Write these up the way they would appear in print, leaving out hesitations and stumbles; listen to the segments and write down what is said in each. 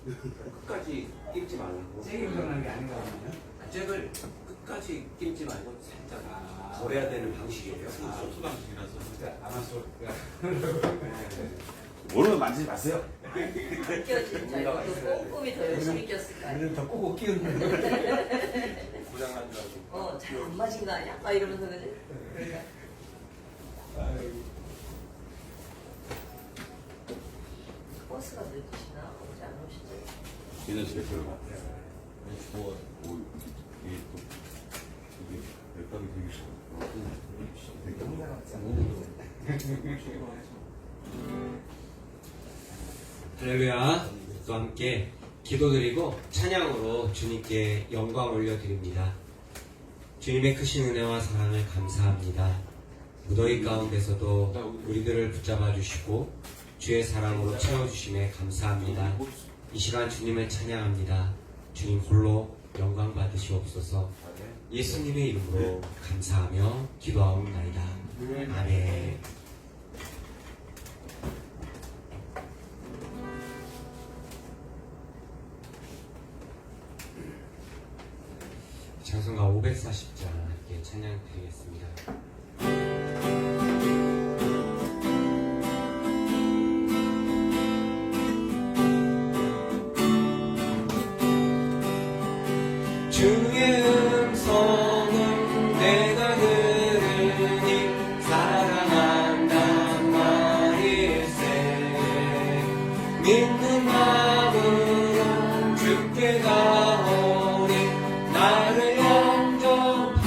끝까지 끼지 말고. 세게 들어가는 게 아닌가 보네요. 잭을 끝까지 끼지 말고 살짝 걸어야 되는 방식이에요. 소수 방식이라서. 그러니까 아마 소리가 모르면 만지지 마세요. 껴진 자 이것도 꼼꼼히 더 열심히 꼈을 거 아니야. 우리는 더 꼬고 끼우는 고장난 줄 알고. 잘 안 맞은 거 아니야? 막 이러면서 그지? 그러니까. 버스가 늦으시나? 오지 안 오시죠? 얘는 제일 별로 같아요. 뭐, 이게 또, 이게 맥박이 되게 싫어. 할렐루야. 또 함께 기도드리고 찬양으로 주님께 영광 올려드립니다. 주님의 크신 은혜와 사랑을 감사합니다. 무더위 가운데서도 우리들을 붙잡아 주시고 주의 사랑으로 채워주심에 감사합니다. 이 시간 주님을 찬양합니다. 주님 홀로 영광 받으시옵소서. 예수님의 이름으로 감사하며 기도하옵나이다. 아멘. 찬송가 540장 함께 찬양 드리겠습니다. 주의 음성은 내가 들으니 사랑한단 말일세. 믿는 마음으로 주께 가오니 나를 영접하소서.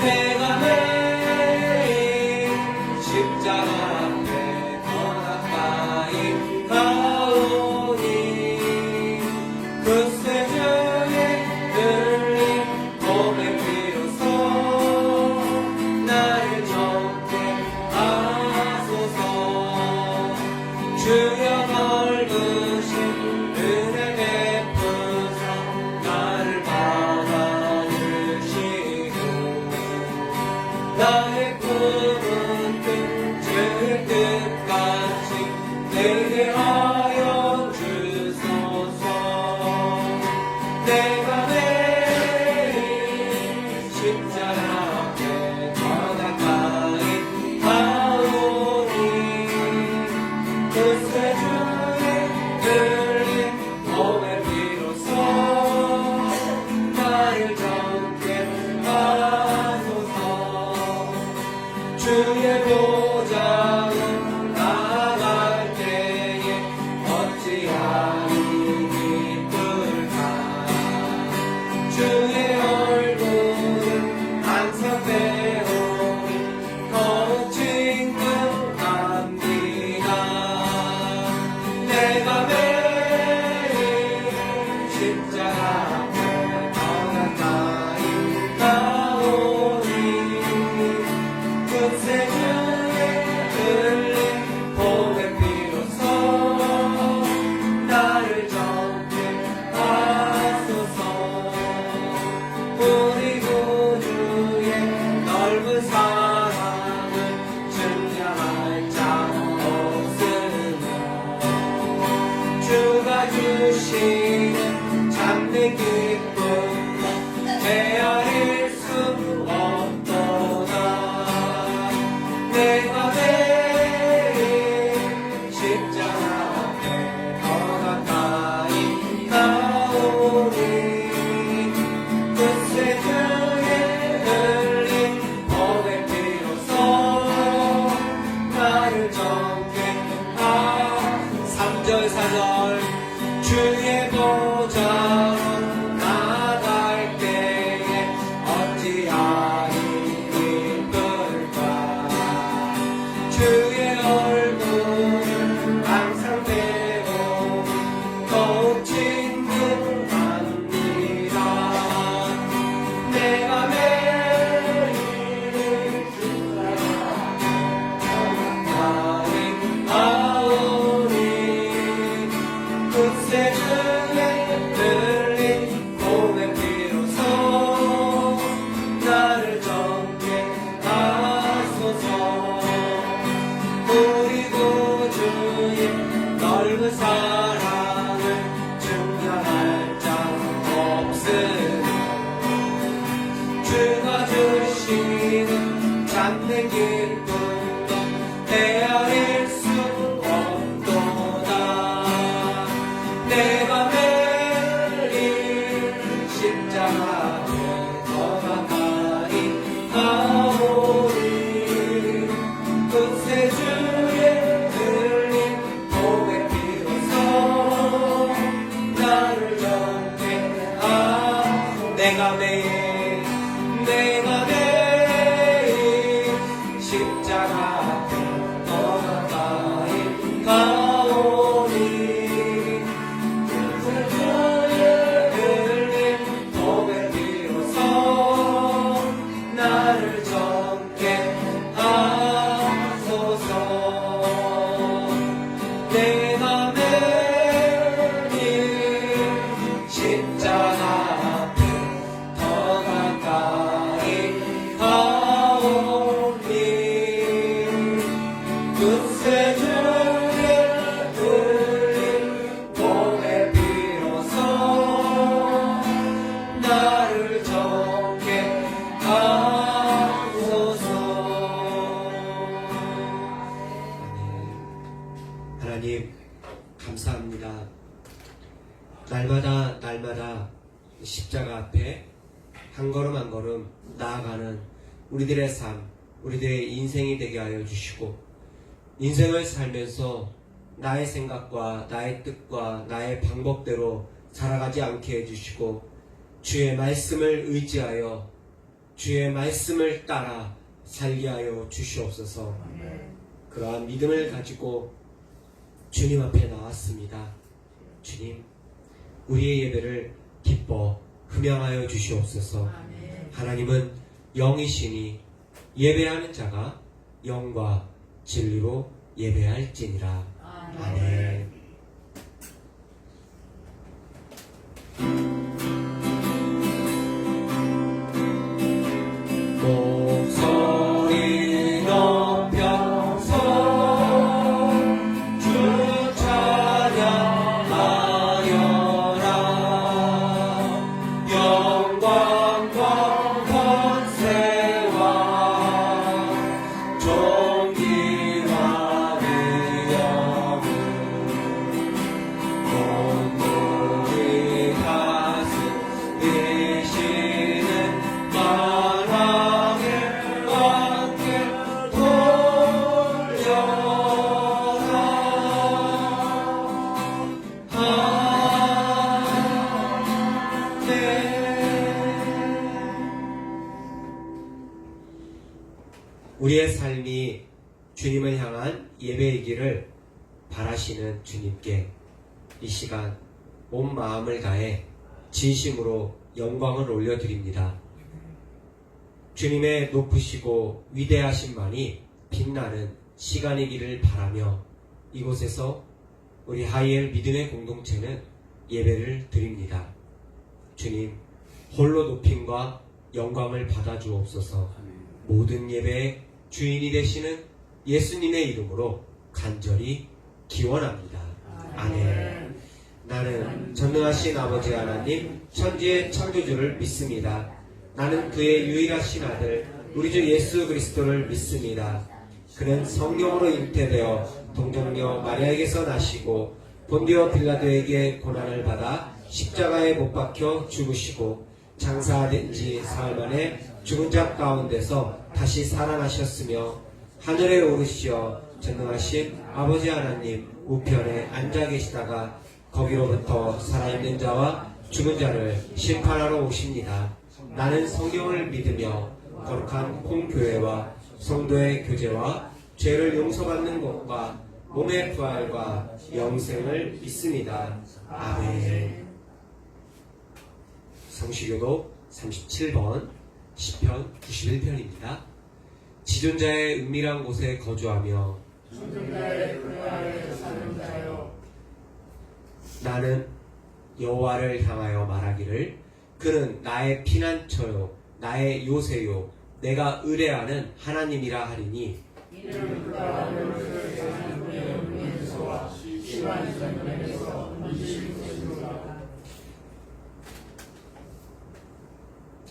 내가 매일 십자가 앞에 더 가까이 가오니 그새 중에 들린 몸의 비로소 나를 정케 하소서. 주여 넓으신 은혜 베푸사 나를 받아주시고 나의 꿈은 주의 뜻같이 되게 하여 주소서. 내가 매일 십자가 앞에 더 가까이 가오니 그새 주의 들린 몸의 비로소 나를 정케 하소서. 주의 보좌로 나아갈 때에 어찌하니 기쁠까. 주의 얼굴은 항상 배우니 더욱 친근합니다. 내가 매일 십자가 앞에 더 가까이 가오니 그새 주의 들린 봄의 비로소 나를 정케 하소서. 기쁨 헤아릴 수 없도다. 내가 매일 십자가 앞에 더 가까이 가오니 그새 주의 흘린 복의 피로써 나를 정케 3절 4절 주의 보좌로 나갈 때에 어찌하리 기쁠까. 주의 얼굴을 항상 배고 더욱 친근합니다. 내가 매일 아오니 그새 주의 흘린 복의 피로써 나를 정케 하소서. 우리 구주의 넓은 사랑을 증명할 자 없으니 주가 주시는 참된 기쁨도 헤아릴 수 없도다. 내가 매일 십자가 앞에 더 가까이 가오니 그새 주의 흘린 복의 피로써 나를 정케 내가 매일 십자가 앞에 더 가까이 가오니 그새 주의 흘린 복의 피로써 나를 정케 하소서. 내가 매일 십자가 앞에 더 가까이 가오니 그새 주의 흘린 복의 피로써 나를 정케 하소서. 하나님 감사합니다. 날마다 십자가 앞에 한 걸음 한 걸음 나아가는 우리들의 삶, 우리들의 인생이 되게 하여 주시고 인생을 살면서 나의 생각과 나의 뜻과 나의 방법대로 살아가지 않게 해주시고 주의 말씀을 의지하여 주의 말씀을 따라 살게 하여 주시옵소서. 그러한 믿음을 가지고 주님 앞에 나왔습니다. 주님, 우리의 예배를 기뻐 흠양하여 주시옵소서. 하나님은 영이시니 예배하는 자가 영과 진리로 예배할지니라. 아멘. 목소리 높여서 주 찬양하여라. 영광과 권세와 존귀와 위엄을 온몸이 가슴 되시는 만왕의 왕께 우리의 삶이 주님을 향한 예배이기를 바라시는 주님께 이 시간 온 마음을 다해 진심으로 영광을 올려드립니다. 주님의 높으시고 위대하심만이 빛나는 시간이기를 바라며 이곳에서 우리 하이엘 믿음의 공동체는 예배를 드립니다. 주님, 홀로 높임과 영광을 받아주옵소서. 모든 예배의 주인이 되시는 예수님의 이름으로 간절히 기원합니다. 아멘. 나는 전능하신 아버지 하나님 천지의 창조주를 믿습니다. 나는 그의 유일하신 아들 우리 주 예수 그리스도를 믿습니다. 그는 성령으로 잉태되어 동정녀 마리아에게서 나시고 본디오 빌라도에게 고난을 받아 십자가에 못 박혀 죽으시고 장사된 지 사흘 만에 죽은 자 가운데서 다시 살아나셨으며 하늘에 오르시어 전능하신 아버지 하나님 우편에 앉아 계시다가 거기로부터 살아있는 자와 죽은 자를 심판하러 오십니다. 나는 성경을 믿으며 거룩한 공교회와 성도의 교제와 죄를 용서받는 것과 몸의 부활과 영생을 믿습니다. 아멘. 성시교도 37번 시편 91편입니다. 지존자의 은밀한 곳에 거주하며 나는 여호와를 향하여 말하기를 그는 나의 피난처요 나의 요새요 내가 의뢰하는 하나님이라 하리니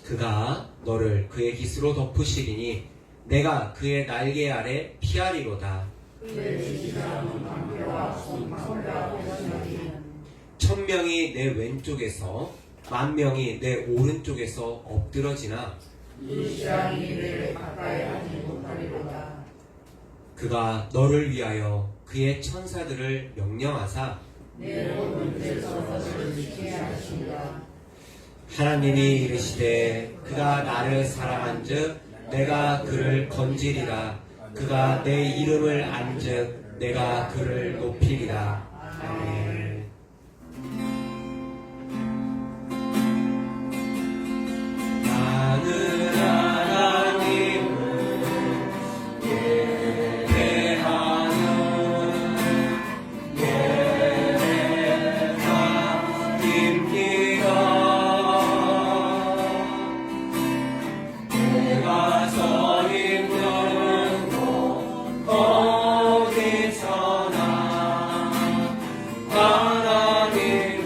그가 너를 그의 깃으로 덮으시리니 내가 그의 날개 아래 피하리로다. 천명이 내 왼쪽에서 만명이 내 오른쪽에서 엎드러지나 그가 너를 위하여 그의 천사들을 명령하사 하나님이 이르시되 그가 나를 사랑한즉 내가 그를 건지리라. 그가 내 이름을 안즉 내가 그를 높이리라. 아멘. 나는 하나님을 예배하는 예배자입니다. 내가 서 있는 곳 어디서나 하나님을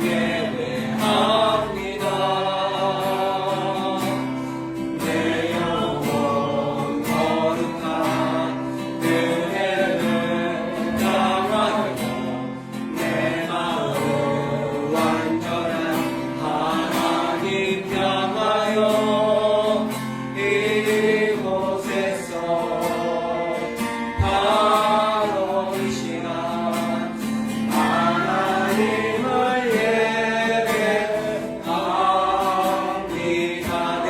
예배합니다. 내 영혼 거룩한 은혜를 당하고 내 마음 완전한 하나님 향하여 이곳에서 바로 이 시간 하나님을 예배합니다. 내 영혼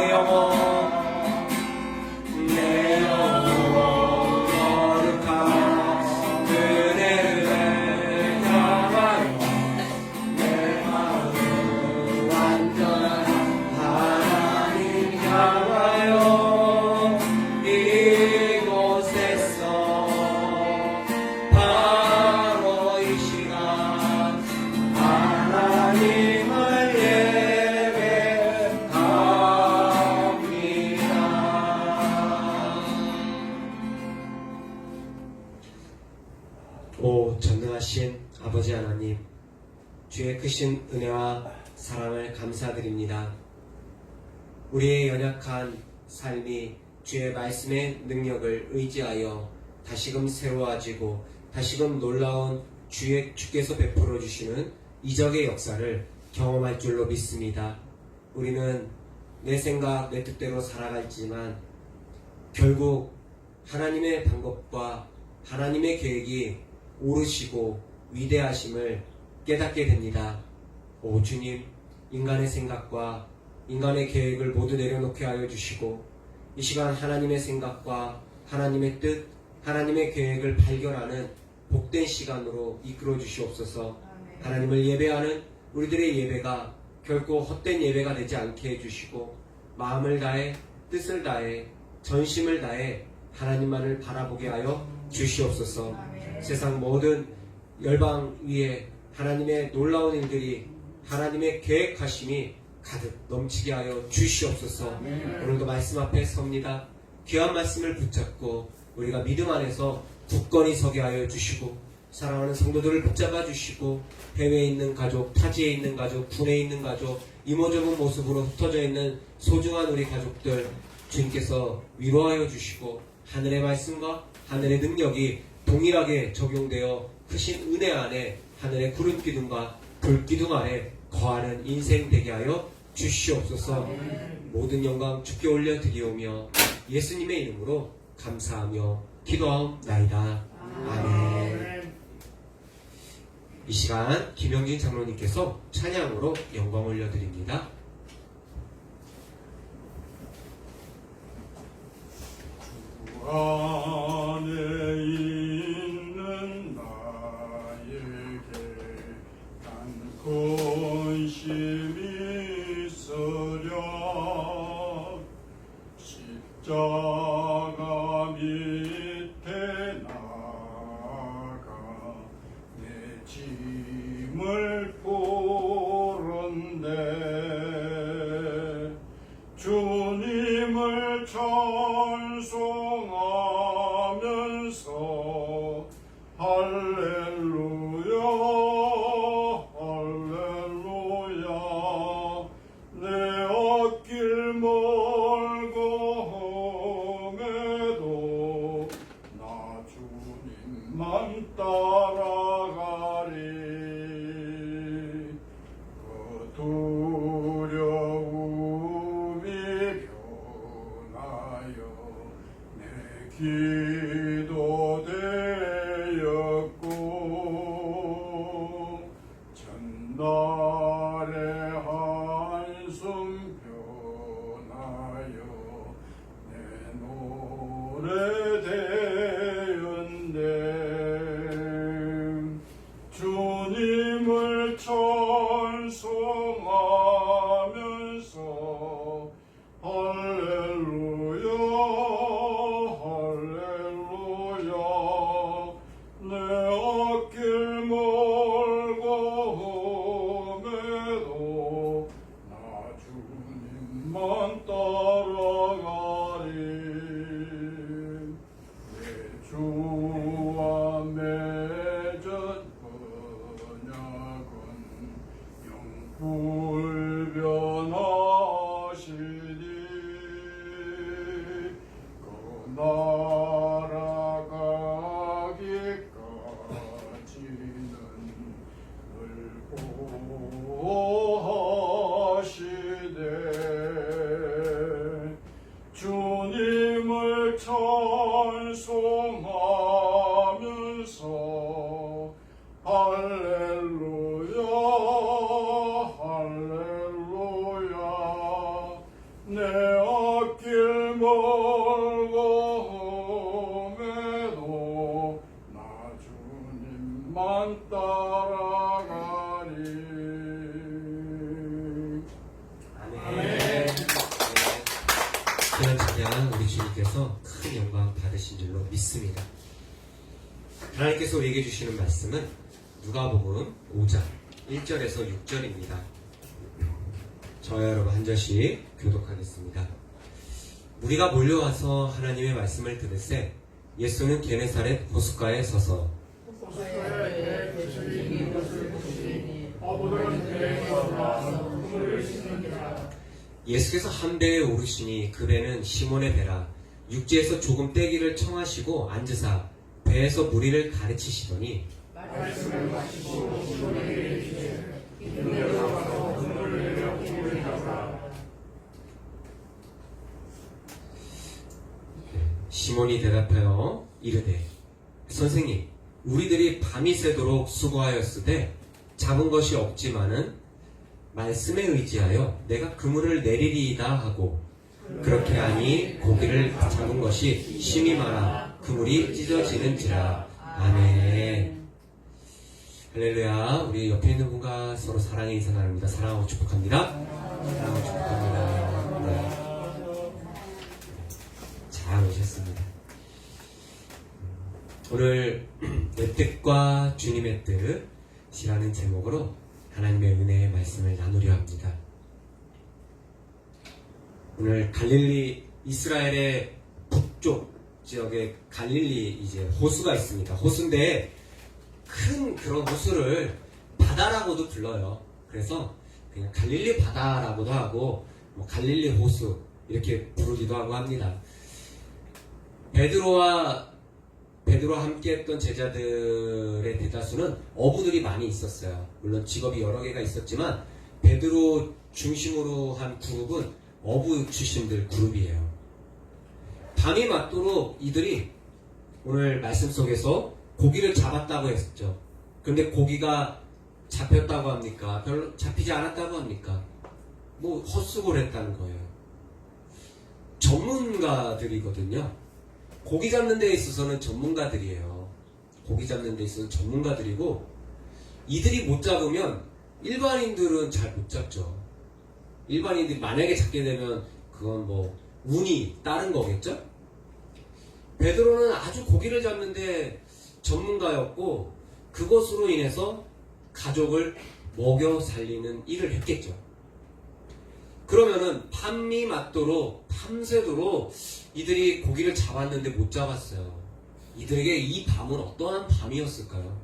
거룩한 은혜를 향하여 내 마음 완전한 하나님 향하여 이곳에서 바로 이 시간 하나님을 예배합니다. 오 전능하신 아버지 하나님, 주의 크신 은혜와 사랑을 감사드립니다. 우리의 연약한 삶이 주의 말씀의 능력을 의지하여 다시금 새로워지고 다시금 놀라운 주께서 베풀어 주시는 이적의 역사를 경험할 줄로 믿습니다. 우리는 내 생각, 내 뜻대로 살아갈지만 결국 하나님의 방법과 하나님의 계획이 옳으시고 위대하심을 깨닫게 됩니다. 오 주님, 인간의 생각과 인간의 계획을 모두 내려놓게 하여 주시고 이 시간 하나님의 생각과 하나님의 뜻, 하나님의 계획을 발견하는 복된 시간으로 이끌어 주시옵소서. 하나님을 예배하는 우리들의 예배가 결코 헛된 예배가 되지 않게 해주시고 마음을 다해 뜻을 다해 전심을 다해 하나님만을 바라보게 하여 주시옵소서. 세상 모든 열방 위에 하나님의 놀라운 일들이 하나님의 계획하심이 가득 넘치게 하여 주시옵소서. 오늘도 말씀 앞에 섭니다. 귀한 말씀을 붙잡고 우리가 믿음 안에서 굳건히 서게 하여 주시고 사랑하는 성도들을 붙잡아 주시고 해외에 있는 가족, 타지에 있는 가족, 군에 있는 가족, 이모저모 모습으로 흩어져 있는 소중한 우리 가족들 주님께서 위로하여 주시고 하늘의 말씀과 하늘의 능력이 동일하게 적용되어 크신 은혜 안에 하늘의 구름 기둥과 불 기둥 아래 거하는 인생 되게 하여 주시옵소서. 모든 영광 주께 올려드리오며 예수님의 이름으로 감사하며 기도하옵나이다. 아멘. 이 시간 김영진 장로님께서 찬양으로 영광 올려드립니다. 안에 있는 나에게 단 근심이 있으랴 십자가 밑에 나가 내 짐을 보른데 주님을 찬송하면서 할렐루야 할렐루야 내 앞길 멀고 험해도 나 주님만 따라가리 그 두려움이 변하여 내 기도 되었고 전날의 한숨 변하여 내 노래 되었네 주님을 찬송하면서 할렐루야 할렐루야 내 앞길 멀고 험해도 나 주님만 따라가리 내 주와 맺은 언약은 영불변하시니 그 날아가기까지는 늘 보호하시되 주님을 찬송하면서 할렐루야 할렐루야 내 앞길 멀고 험해도 나 주님만 따라가리 아멘. 그런 찬양 우리 주님께서 큰 영광 받으신 줄로 믿습니다. 하나님께서 우리에게 주시는 말씀은 누가복음 5장 1절에서 6절입니다. 저와 여러분 한 절씩 교독하겠습니다. 무리가 몰려와서 하나님의 말씀을 들으세 예수는 게네사렛 호숫가에 서서 예수께서 한 배에 오르시니 그 배는 시몬의 배라 육지에서 조금 떼기를 청하시고 앉으사 배에서 무리를 가르치시더니 시몬이 대답하여 이르되 선생님 우리들이 밤이 새도록 수고하였으되 잡은 것이 없지만은 말씀에 의지하여 내가 그물을 내리리이다 하고 그렇게 하니 고기를 잡은 것이 심히 많아 그물이 찢어지는지라. 아멘. 할렐루야. 우리 옆에 있는 분과 서로 사랑의 인사 나눕니다. 사랑하고 축복합니다. 사랑하고 축복합니다. 네. 잘 오셨습니다. 오늘 내 뜻과 주님의 뜻이라는 제목으로 하나님의 은혜의 말씀을 나누려 합니다. 오늘 갈릴리 이스라엘의 북쪽 지역에 갈릴리 이제 호수가 있습니다. 호수인데 큰 그런 호수를 바다라고도 불러요. 그래서 그냥 갈릴리 바다라고도 하고 뭐 갈릴리 호수 이렇게 부르기도 하고 합니다. 베드로와 함께했던 제자들의 대다수는 어부들이 많이 있었어요. 물론 직업이 여러 개가 있었지만 베드로 중심으로 한 그룹은 어부 출신들 그룹이에요. 밤이 맞도록 이들이 오늘 말씀 속에서 고기를 잡았다고 했죠. 그런데 고기가 잡혔다고 합니까? 별로 잡히지 않았다고 합니까? 뭐 헛수고를 했다는 거예요. 전문가들이거든요. 고기 잡는 데 있어서는 전문가들이에요. 고기 잡는 데 있어서는 전문가들이고 이들이 못 잡으면 일반인들은 잘 못 잡죠. 일반인들이 만약에 잡게 되면 그건 뭐 운이 따른 거겠죠? 베드로는 아주 고기를 잡는데 전문가였고 그것으로 인해서 가족을 먹여 살리는 일을 했겠죠. 그러면은 밤이 맞도록 밤새도록 이들이 고기를 잡았는데 못 잡았어요. 이들에게 이 밤은 어떠한 밤이었을까요?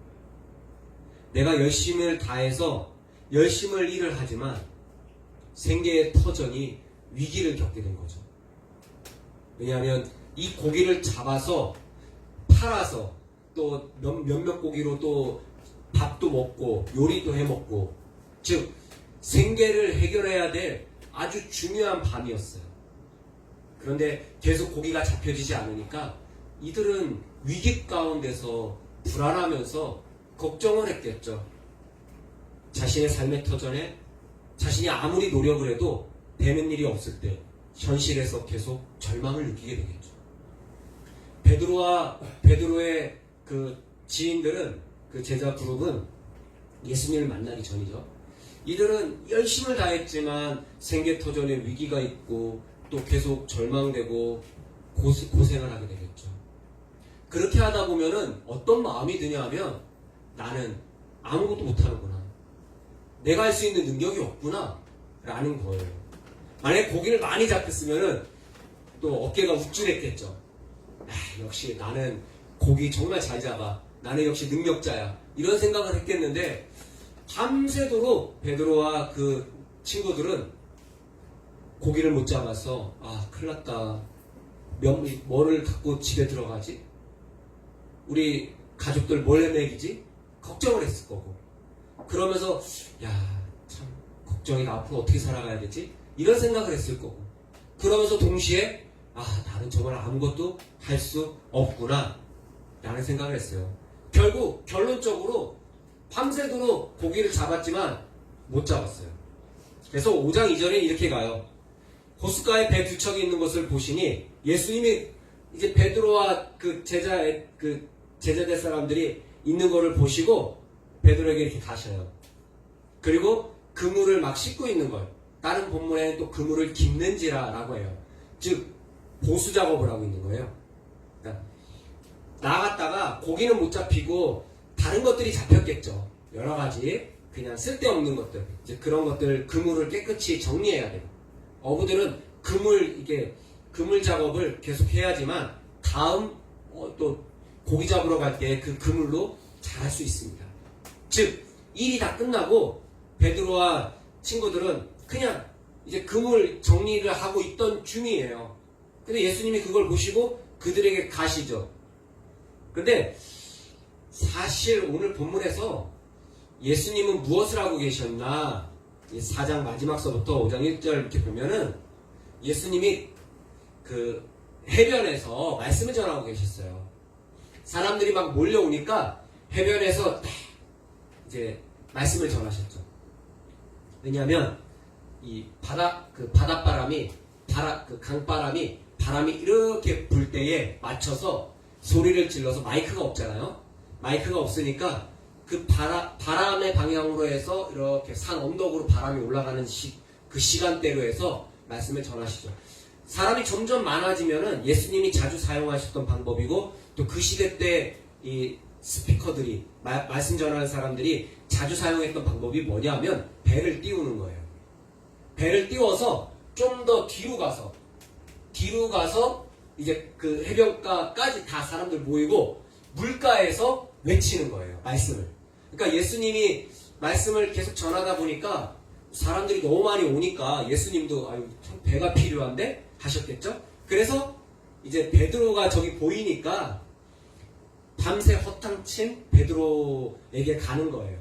내가 열심을 다해서 열심을 일을 하지만 생계의 터전이 위기를 겪게 된 거죠. 왜냐하면 이 고기를 잡아서 팔아서 또 몇몇 고기로 또 밥도 먹고 요리도 해먹고 즉 생계를 해결해야 될 아주 중요한 밤이었어요. 그런데 계속 고기가 잡혀지지 않으니까 이들은 위기 가운데서 불안하면서 걱정을 했겠죠. 자신의 삶의 터전에 자신이 아무리 노력을 해도 되는 일이 없을 때 현실에서 계속 절망을 느끼게 되겠죠. 베드로의 그 지인들은 그 제자 그룹은 예수님을 만나기 전이죠. 이들은 열심을 다했지만 생계터전에 위기가 있고 또 계속 절망되고 고생을 하게 되겠죠. 그렇게 하다 보면은 어떤 마음이 드냐 하면 나는 아무것도 못하는구나. 내가 할 수 있는 능력이 없구나 라는 거예요. 만약에 고기를 많이 잡혔으면은 또 어깨가 우쭐했겠죠. 역시 나는 고기 정말 잘 잡아. 나는 역시 능력자야. 이런 생각을 했겠는데 밤새도록 베드로와 그 친구들은 고기를 못 잡아서 큰일 났다. 뭐를 갖고 집에 들어가지? 우리 가족들 뭘 해먹이지? 걱정을 했을 거고 그러면서 참 걱정이 앞으로 어떻게 살아가야 되지? 이런 생각을 했을 거고 그러면서 동시에 나는 정말 아무것도 할 수 없구나 라는 생각을 했어요. 결국 결론적으로 밤새도록 고기를 잡았지만 못 잡았어요. 그래서 5장 2절에 이렇게 가요. 호숫가에 배 두 척이 있는 것을 보시니 예수님이 이제 베드로와 그 제자될 사람들이 있는 것을 보시고 베드로에게 이렇게 가셔요. 그리고 그물을 막 씻고 있는 걸 다른 본문에는 또 그물을 깁는지라 라고 해요. 즉 보수 작업을 하고 있는 거예요. 그러니까 나갔다가 고기는 못 잡히고 다른 것들이 잡혔겠죠. 여러 가지 그냥 쓸데없는 것들 이제 그런 것들 그물을 깨끗이 정리해야 돼요. 어부들은 그물 작업을 계속 해야지만 다음 또 고기 잡으러 갈 때 그 그물로 잘할 수 있습니다. 즉 일이 다 끝나고 베드로와 친구들은 그냥 이제 그물 정리를 하고 있던 중이에요. 근데 예수님이 그걸 보시고 그들에게 가시죠. 근데 사실 오늘 본문에서 예수님은 무엇을 하고 계셨나 4장 마지막서부터 5장 1절 이렇게 보면은 예수님이 그 해변에서 말씀을 전하고 계셨어요. 사람들이 막 몰려오니까 해변에서 딱 이제 말씀을 전하셨죠. 왜냐하면 이 바닷바람이 강바람이 바람이 이렇게 불 때에 맞춰서 소리를 질러서 마이크가 없잖아요. 마이크가 없으니까 그 바람의 방향으로 해서 이렇게 산 언덕으로 바람이 올라가는 그 시간대로 해서 말씀을 전하시죠. 사람이 점점 많아지면은 예수님이 자주 사용하셨던 방법이고 또 그 시대 때 이 스피커들이 말씀 전하는 사람들이 자주 사용했던 방법이 뭐냐면 배를 띄우는 거예요. 배를 띄워서 좀 더 뒤로 가서 이제 그 해변가까지 다 사람들 모이고 물가에서 외치는 거예요. 말씀을. 그러니까 예수님이 말씀을 계속 전하다 보니까 사람들이 너무 많이 오니까 예수님도 아유 참 배가 필요한데 하셨겠죠? 그래서 이제 베드로가 저기 보이니까 밤새 허탕친 베드로에게 가는 거예요.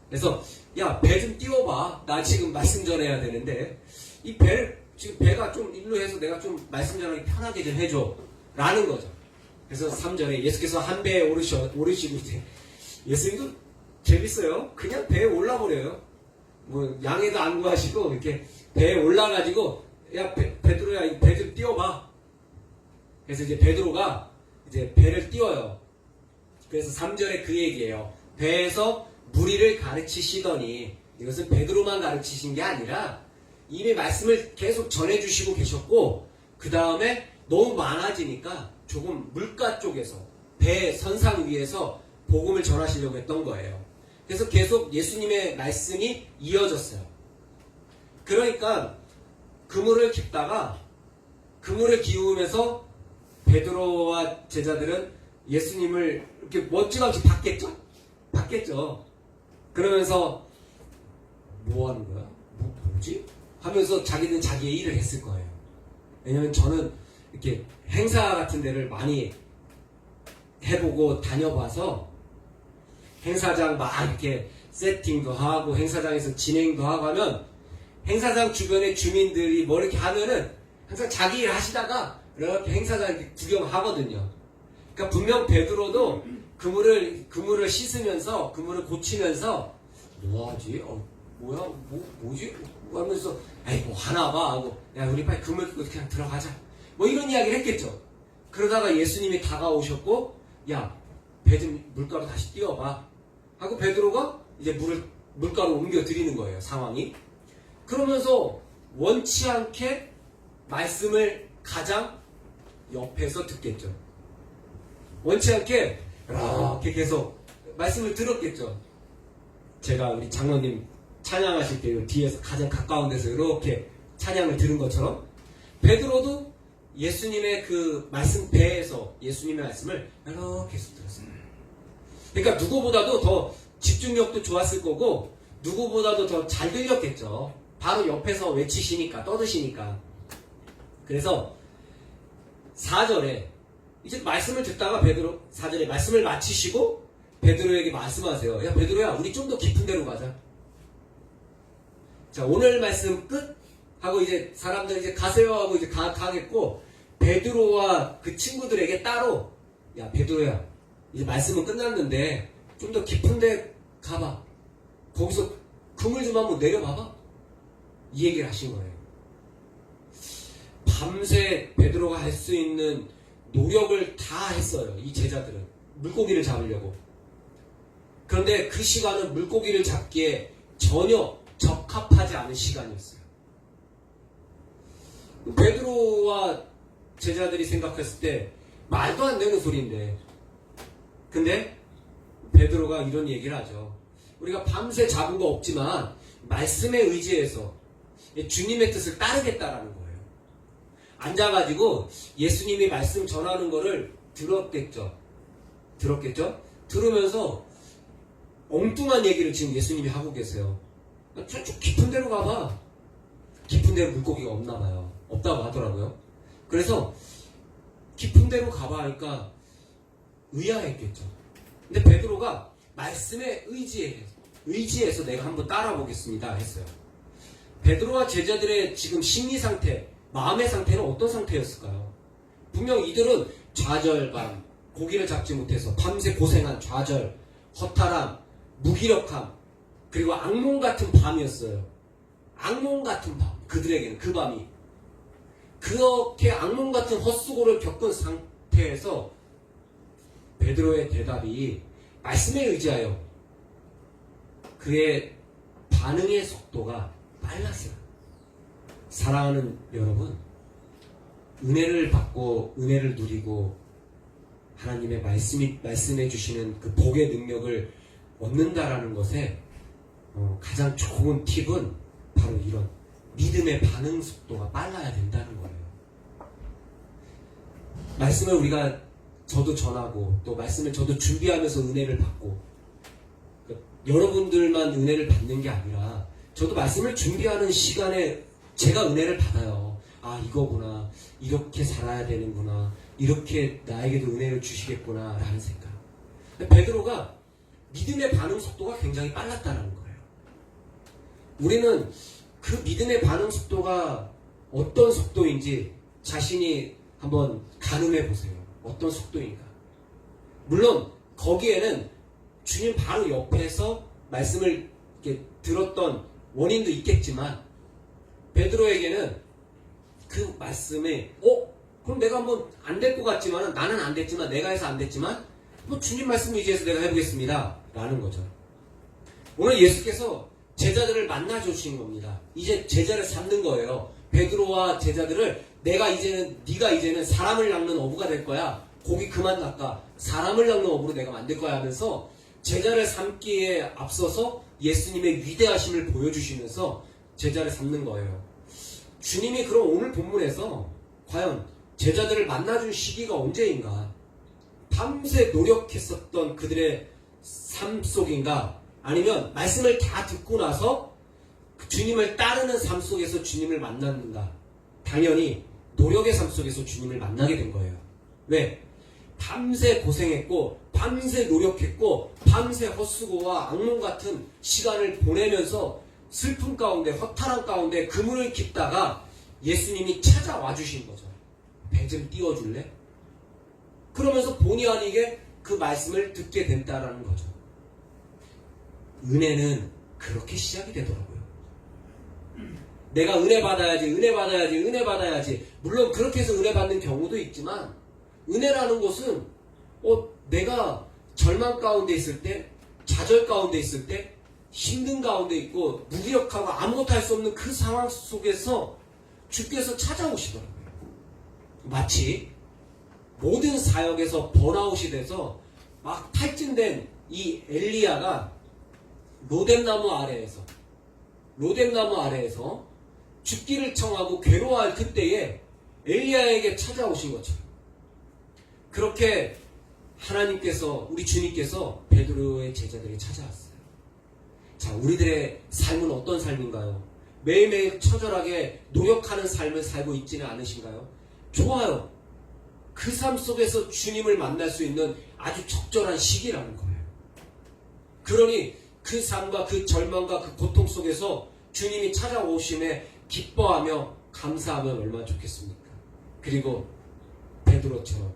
그래서 야, 배 좀 띄워봐. 나 지금 말씀 전해야 되는데 이 배를 지금 배가 좀 일로 해서 내가 좀 말씀 전하기 편하게 좀 해줘 라는 거죠. 그래서 3절에 예수께서 한 배에 오르시고 이제 예수님도 재밌어요. 그냥 배에 올라버려요. 뭐 양해도 안 구하시고 이렇게 배에 올라가지고 야 베드로야 이 배 좀 띄워봐. 그래서 이제 베드로가 이제 배를 띄워요. 그래서 3절에 그 얘기예요. 배에서 무리를 가르치시더니 이것은 베드로만 가르치신 게 아니라 이미 말씀을 계속 전해주시고 계셨고 그 다음에 너무 많아지니까 조금 물가 쪽에서 배 선상 위에서 복음을 전하시려고 했던 거예요. 그래서 계속 예수님의 말씀이 이어졌어요. 그러니까 그물을 깃다가 그물을 기우면서 베드로와 제자들은 예수님을 이렇게 멋지게 봤겠죠. 그러면서 뭐 하는 거야? 뭐지? 하면서 자기는 자기의 일을 했을 거예요. 왜냐면 저는 이렇게 행사 같은 데를 많이 해보고 다녀봐서 행사장 막 이렇게 세팅도 하고 행사장에서 진행도 하고 하면 행사장 주변의 주민들이 뭐 이렇게 하면은 항상 자기 일 하시다가 이렇게 행사장 이렇게 구경하거든요. 그러니까 분명 베드로도 그물을 씻으면서 그물을 고치면서 뭐하지? 뭐지? 하면서 에이 뭐 하나 봐 하고 야 우리 빨리 그물 끄고 그냥 들어가자 뭐 이런 이야기를 했겠죠. 그러다가 예수님이 다가오셨고 야 배 좀 물가로 다시 띄워봐 하고 베드로가 이제 물가로 옮겨 드리는 거예요. 상황이. 그러면서 원치 않게 말씀을 가장 옆에서 듣겠죠. 원치 않게 이렇게 계속 말씀을 들었겠죠. 제가 우리 장로님 찬양하실 때 뒤에서 가장 가까운 데서 이렇게 찬양을 들은 것처럼 베드로도 예수님의 그 말씀 배에서 예수님의 말씀을 이렇게 계속 들었어요. 그러니까 누구보다도 더 집중력도 좋았을 거고 누구보다도 더 잘 들렸겠죠. 바로 옆에서 외치시니까 떠드시니까. 그래서 4절에 이제 말씀을 듣다가 베드로 4절에 말씀을 마치시고 베드로에게 말씀하세요. 야 베드로야 우리 좀 더 깊은 데로 가자. 자 오늘 말씀 끝 하고 이제 사람들 이제 가세요 하고 이제 가겠고 베드로와 그 친구들에게 따로 야 베드로야 이제 말씀은 끝났는데 좀 더 깊은 데 가봐. 거기서 그물 좀 한번 내려봐봐. 이 얘기를 하신 거예요. 밤새 베드로가 할 수 있는 노력을 다 했어요. 이 제자들은 물고기를 잡으려고. 그런데 그 시간은 물고기를 잡기에 전혀 적합하지 않은 시간이었어요. 베드로와 제자들이 생각했을 때 말도 안 되는 소리인데 근데 베드로가 이런 얘기를 하죠. 우리가 밤새 잡은 거 없지만 말씀에 의지해서 주님의 뜻을 따르겠다라는 거예요. 앉아가지고 예수님이 말씀 전하는 거를 들었겠죠. 들으면서 엉뚱한 얘기를 지금 예수님이 하고 계세요. 쭉 깊은 데로 가봐. 깊은 데로 물고기가 없나 봐요. 없다고 하더라고요. 그래서 깊은 데로 가봐 하니까 의아했겠죠. 근데 베드로가 말씀에 의지해서 내가 한번 따라보겠습니다 했어요. 베드로와 제자들의 지금 심리 상태, 마음의 상태는 어떤 상태였을까요? 분명 이들은 좌절감, 고기를 잡지 못해서 밤새 고생한 좌절, 허탈함, 무기력함, 그리고 악몽 같은 밤이었어요. 악몽 같은 밤, 그들에게는 그 밤이. 그렇게 악몽 같은 헛수고를 겪은 상태에서 베드로의 대답이 말씀에 의지하여 그의 반응의 속도가 빨랐어요. 사랑하는 여러분, 은혜를 받고 은혜를 누리고 하나님의 말씀해 주시는 그 복의 능력을 얻는다라는 것에 가장 좋은 팁은 바로 이런 믿음의 반응 속도가 빨라야 된다는 거예요. 말씀을 우리가 저도 전하고 또 말씀을 저도 준비하면서 은혜를 받고 그러니까 여러분들만 은혜를 받는 게 아니라 저도 말씀을 준비하는 시간에 제가 은혜를 받아요. 아, 이거구나. 이렇게 살아야 되는구나. 이렇게 나에게도 은혜를 주시겠구나 라는 생각. 베드로가 믿음의 반응 속도가 굉장히 빨랐다는 거예요. 우리는 그 믿음의 반응 속도가 어떤 속도인지 자신이 한번 가늠해 보세요. 어떤 속도인가. 물론 거기에는 주님 바로 옆에서 말씀을 이렇게 들었던 원인도 있겠지만 베드로에게는 그 말씀에 그럼 내가 한번 안 될 것 같지만 나는 안 됐지만 내가 해서 안 됐지만 뭐 주님 말씀 의지해서 내가 해보겠습니다 라는 거죠. 오늘 예수께서 제자들을 만나 주신 겁니다. 이제 제자를 삼는 거예요. 베드로와 제자들을 네가 이제는 사람을 낚는 어부가 될 거야. 고기 그만 낚아. 사람을 낚는 어부로 내가 만들 거야 하면서 제자를 삼기에 앞서서 예수님의 위대하심을 보여주시면서 제자를 삼는 거예요. 주님이 그럼 오늘 본문에서 과연 제자들을 만나준 시기가 언제인가? 밤새 노력했었던 그들의 삶 속인가? 아니면 말씀을 다 듣고 나서 주님을 따르는 삶 속에서 주님을 만났는가? 당연히 노력의 삶 속에서 주님을 만나게 된 거예요. 왜? 밤새 고생했고 밤새 노력했고 밤새 헛수고와 악몽 같은 시간을 보내면서 슬픔 가운데 허탈한 가운데 그물을 깃다가 예수님이 찾아와 주신 거죠. 배 좀 띄워줄래? 그러면서 본의 아니게 그 말씀을 듣게 된다라는 거죠. 은혜는 그렇게 시작이 되더라고요. 내가 은혜 받아야지. 물론 그렇게 해서 은혜 받는 경우도 있지만 은혜라는 것은 내가 절망 가운데 있을 때, 좌절 가운데 있을 때, 힘든 가운데 있고 무기력하고 아무것도 할 수 없는 그 상황 속에서 주께서 찾아오시더라고요. 마치 모든 사역에서 번아웃이 돼서 막 탈진된 이 엘리야가 로뎀나무 아래에서 죽기를 청하고 괴로워할 그때에 엘리야에게 찾아오신 것처럼 그렇게 하나님께서 우리 주님께서 베드로의 제자들에게 찾아왔어요. 자, 우리들의 삶은 어떤 삶인가요? 매일매일 처절하게 노력하는 삶을 살고 있지는 않으신가요? 좋아요. 그 삶 속에서 주님을 만날 수 있는 아주 적절한 시기라는 거예요. 그러니 그 삶과 그 절망과 그 고통 속에서 주님이 찾아오심에 기뻐하며 감사하면 얼마나 좋겠습니까? 그리고 베드로처럼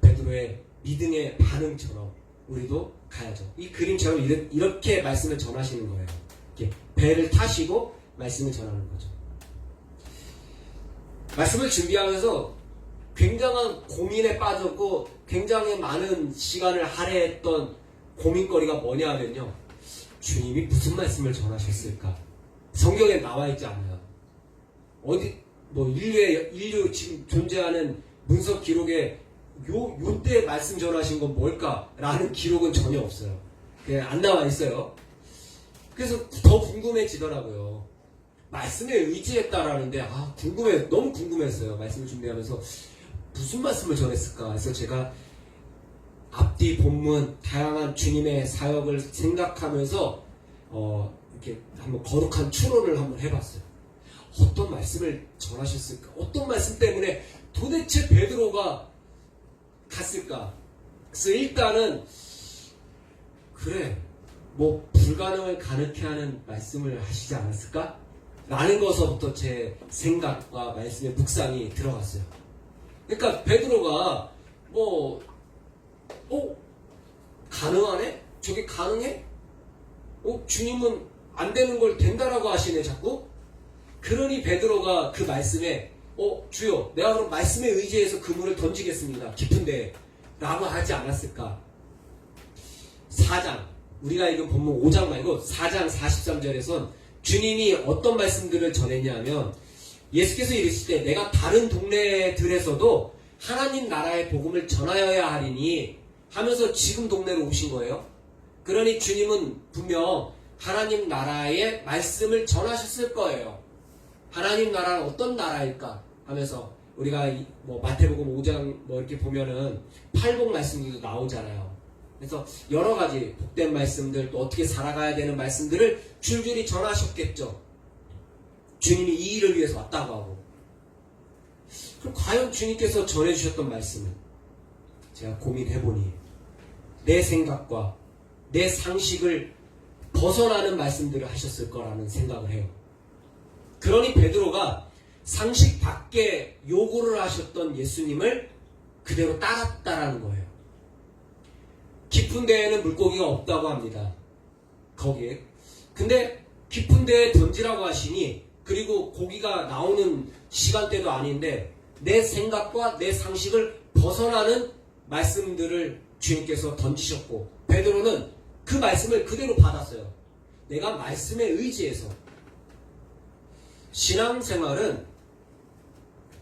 베드로의 믿음의 반응처럼 우리도 가야죠. 이 그림처럼 이렇게 말씀을 전하시는 거예요. 이렇게 배를 타시고 말씀을 전하는 거죠. 말씀을 준비하면서 굉장한 고민에 빠졌고 굉장히 많은 시간을 할애했던 고민거리가 뭐냐면요. 주님이 무슨 말씀을 전하셨을까? 성경에 나와 있지 않아요. 인류 지금 존재하는 문서 기록에 요때 말씀 전하신 건 뭘까? 라는 기록은 전혀 없어요. 그냥 안 나와 있어요. 그래서 더 궁금해지더라고요. 말씀에 의지했다라는데 너무 궁금했어요. 말씀을 준비하면서 무슨 말씀을 전했을까? 그래서 제가 앞뒤 본문 다양한 주님의 사역을 생각하면서 이렇게 한번 거룩한 추론을 한번 해봤어요. 어떤 말씀을 전하셨을까? 어떤 말씀 때문에 도대체 베드로가 갔을까? 그래서 일단은 불가능을 가능케 하는 말씀을 하시지 않았을까? 라는 것부터 제 생각과 말씀의 묵상이 들어갔어요. 그러니까 베드로가 가능하네? 저게 가능해? 주님은 안 되는 걸 된다라고 하시네 자꾸? 그러니 베드로가 그 말씀에 주여 내가 그럼 말씀에 의지해서 그물을 던지겠습니다. 깊은데 라고 하지 않았을까? 4장 우리가 읽은 본문 5장 말고 4장 43절에선 주님이 어떤 말씀들을 전했냐면 예수께서 이르시되 내가 다른 동네들에서도 하나님 나라의 복음을 전하여야 하리니 하면서 지금 동네로 오신 거예요. 그러니 주님은 분명 하나님 나라의 말씀을 전하셨을 거예요. 하나님 나라는 어떤 나라일까 하면서 우리가 뭐 마태복음 5장 뭐 이렇게 보면은 팔복 말씀들도 나오잖아요. 그래서 여러 가지 복된 말씀들, 또 어떻게 살아가야 되는 말씀들을 줄줄이 전하셨겠죠. 주님이 이 일을 위해서 왔다고 하고. 그럼 과연 주님께서 전해주셨던 말씀은 제가 고민해보니 내 생각과 내 상식을 벗어나는 말씀들을 하셨을 거라는 생각을 해요. 그러니 베드로가 상식 밖에 요구를 하셨던 예수님을 그대로 따랐다라는 거예요. 깊은 데에는 물고기가 없다고 합니다. 거기에. 근데 깊은 데에 던지라고 하시니, 그리고 고기가 나오는 시간대도 아닌데 내 생각과 내 상식을 벗어나는 말씀들을 주님께서 던지셨고, 베드로는 그 말씀을 그대로 받았어요. 내가 말씀에 의지해서. 신앙생활은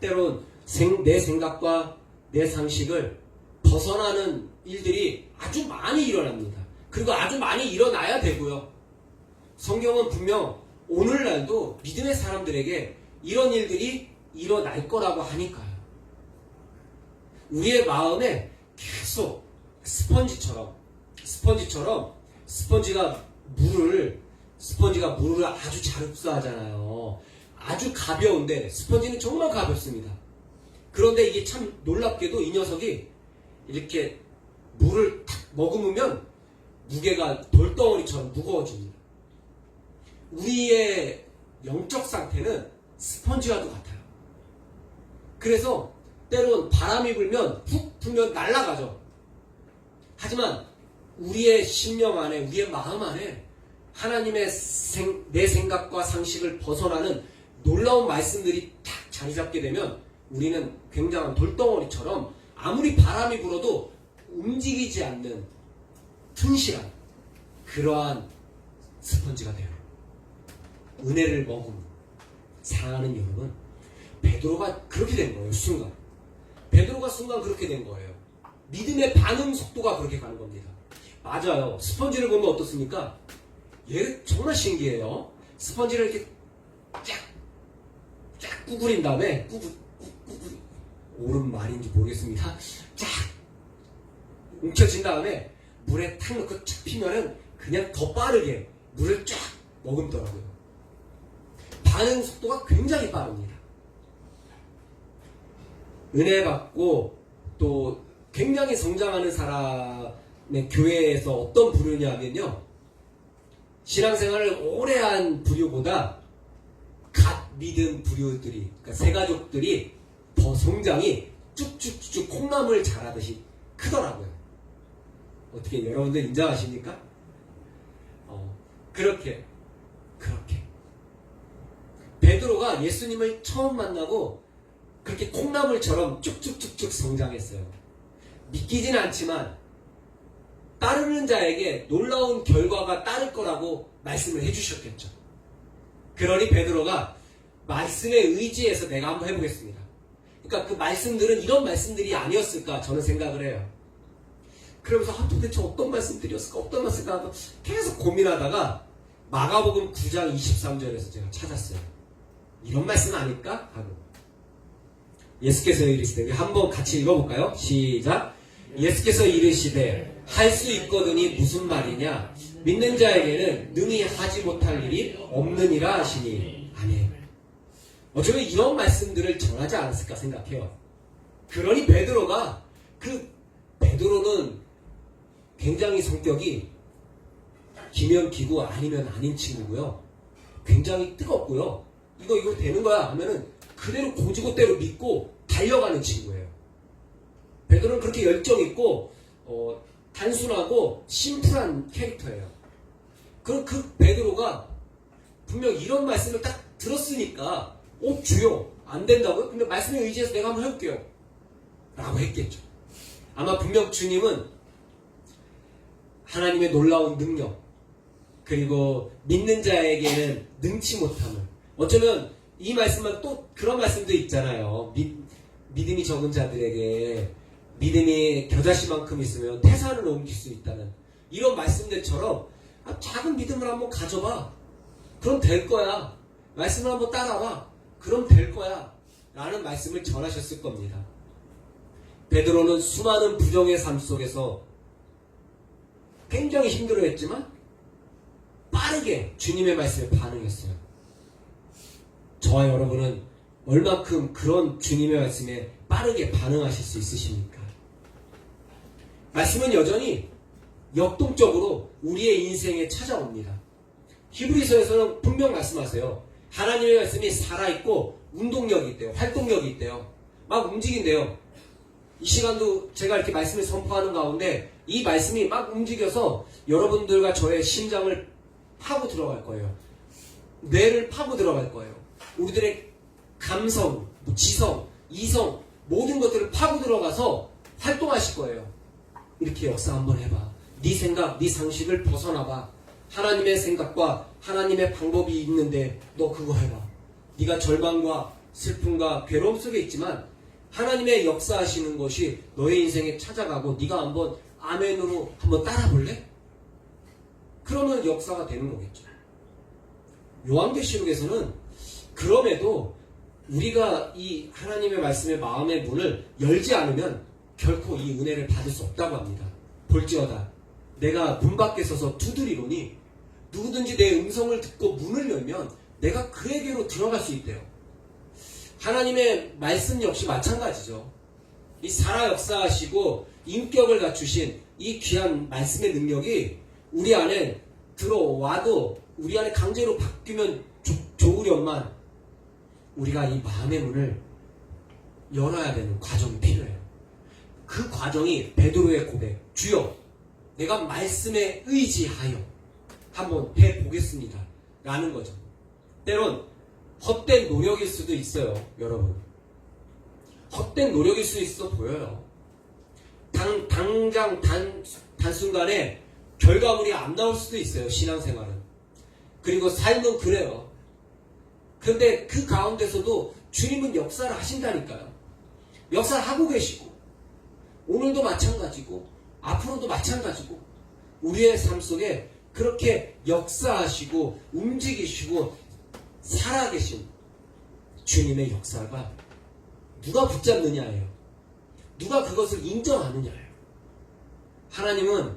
때론 내 생각과 내 상식을 벗어나는 일들이 아주 많이 일어납니다. 그리고 아주 많이 일어나야 되고요. 성경은 분명 오늘날도 믿음의 사람들에게 이런 일들이 일어날 거라고 하니까요. 우리의 마음에 계속 스펀지가 물을 아주 잘 흡수하잖아요. 아주 가벼운데, 스펀지는 정말 가볍습니다. 그런데 이게 참 놀랍게도 이 녀석이 이렇게 물을 탁 머금으면 무게가 돌덩어리처럼 무거워집니다. 우리의 영적 상태는 스펀지와도 같아요. 그래서 때론 바람이 불면 훅 불면 날아가죠. 하지만 우리의 심령 안에, 우리의 마음 안에 하나님의 내 생각과 상식을 벗어나는 놀라운 말씀들이 탁 자리 잡게 되면 우리는 굉장한 돌덩어리처럼 아무리 바람이 불어도 움직이지 않는 튼실한 그러한 스펀지가 돼요. 은혜를 머금은 사랑하는 여러분, 베드로가 그렇게 된 거예요. 순간 그렇게 된 거예요. 믿음의 반응 속도가 그렇게 가는 겁니다. 맞아요. 스펀지를 보면 어떻습니까? 얘 정말 신기해요. 스펀지를 이렇게 쫙 구부린 다음에 옳은 말인지 모르겠습니다. 쫙 움켜진 다음에 물에 탁 넣고 쫙 피면은 그냥 더 빠르게 물을 쫙 머금더라고요. 반응 속도가 굉장히 빠릅니다. 은혜 받고 또 굉장히 성장하는 사람의 교회에서 어떤 부류냐면요, 신앙생활을 오래 한 부류보다 갓 믿은 부류들이, 그러니까 새가족들이 더 성장이 쭉쭉쭉 콩나물 자라듯이 크더라고요. 어떻게 여러분들 인정하십니까? 그렇게 베드로가 예수님을 처음 만나고 그렇게 콩나물처럼 쭉쭉쭉쭉 성장했어요. 믿기지는 않지만 따르는 자에게 놀라운 결과가 따를 거라고 말씀을 해주셨겠죠. 그러니 베드로가 말씀에 의지해서 내가 한번 해보겠습니다. 그러니까 그 말씀들은 이런 말씀들이 아니었을까 저는 생각을 해요. 그러면서 도대체 어떤 말씀들이었을까 하고 계속 고민하다가 마가복음 9장 23절에서 제가 찾았어요. 이런 말씀 아닐까? 하고 예수께서 이르시되, 한번 같이 읽어볼까요? 시작. 예수께서 이르시되 할 수 있거든이 무슨 말이냐? 믿는 자에게는 능히 하지 못할 일이 없느니라 하시니. 아멘. 어쩌면 이런 말씀들을 전하지 않았을까 생각해요. 그러니 베드로는 굉장히 성격이 기면 기고 아니면 아닌 친구고요. 굉장히 뜨겁고요. 이거 되는 거야 하면은 그대로 고지고대로 믿고 달려가는 친구예요. 베드로는 그렇게 열정 있고 단순하고 심플한 캐릭터예요. 그럼 그 베드로가 분명 이런 말씀을 딱 들었으니까 주요 안 된다고요? 근데 말씀에 의지해서 내가 한번 해볼게요 라고 했겠죠. 아마 분명 주님은 하나님의 놀라운 능력, 그리고 믿는 자에게는 능치 못함을, 어쩌면 이 말씀은 또 그런 말씀도 있잖아요. 믿음이 적은 자들에게 믿음이 겨자씨만큼 있으면 태산을 옮길 수 있다는 이런 말씀들처럼 작은 믿음을 한번 가져봐. 그럼 될 거야. 말씀을 한번 따라와. 그럼 될 거야. 라는 말씀을 전하셨을 겁니다. 베드로는 수많은 부정의 삶 속에서 굉장히 힘들어했지만 빠르게 주님의 말씀에 반응했어요. 저와 여러분은 얼마큼 그런 주님의 말씀에 빠르게 반응하실 수 있으십니까? 말씀은 여전히 역동적으로 우리의 인생에 찾아옵니다. 히브리서에서는 분명 말씀하세요. 하나님의 말씀이 살아있고 운동력이 있대요. 활동력이 있대요. 막 움직인대요. 이 시간도 제가 이렇게 말씀을 선포하는 가운데 이 말씀이 막 움직여서 여러분들과 저의 심장을 파고 들어갈 거예요. 뇌를 파고 들어갈 거예요. 우리들의 감성, 지성, 이성 모든 것들을 파고 들어가서 활동하실 거예요. 이렇게 역사 한번 해봐. 네 생각, 네 상식을 벗어나봐. 하나님의 생각과 하나님의 방법이 있는데 너 그거 해봐. 네가 절망과 슬픔과 괴로움 속에 있지만 하나님의 역사하시는 것이 너의 인생에 찾아가고 네가 한번 아멘으로 한번 따라 볼래? 그러면 역사가 되는 거겠죠. 요한계시록에서는 그럼에도 우리가 이 하나님의 말씀의 마음의 문을 열지 않으면 결코 이 은혜를 받을 수 없다고 합니다. 볼지어다 내가 문 밖에 서서 두드리노니 누구든지 내 음성을 듣고 문을 열면 내가 그에게로 들어갈 수 있대요. 하나님의 말씀 역시 마찬가지죠. 이 살아 역사하시고 인격을 갖추신 이 귀한 말씀의 능력이 우리 안에 들어와도 우리 안에 강제로 바뀌면 좋으련만 우리가 이 마음의 문을 열어야 되는 과정이 필요해요. 그 과정이 베드로의 고백, 주여 내가 말씀에 의지하여 한번 해보겠습니다 라는 거죠. 때론 헛된 노력일 수도 있어요. 여러분 헛된 노력일 수 있어 보여요. 당장 단순간에 결과물이 안 나올 수도 있어요. 신앙생활은. 그리고 삶은 그래요. 그런데 그 가운데서도 주님은 역사를 하신다니까요. 역사를 하고 계시고 오늘도 마찬가지고 앞으로도 마찬가지고 우리의 삶 속에 그렇게 역사하시고 움직이시고 살아계신 주님의 역사가 누가 붙잡느냐예요. 누가 그것을 인정하느냐예요. 하나님은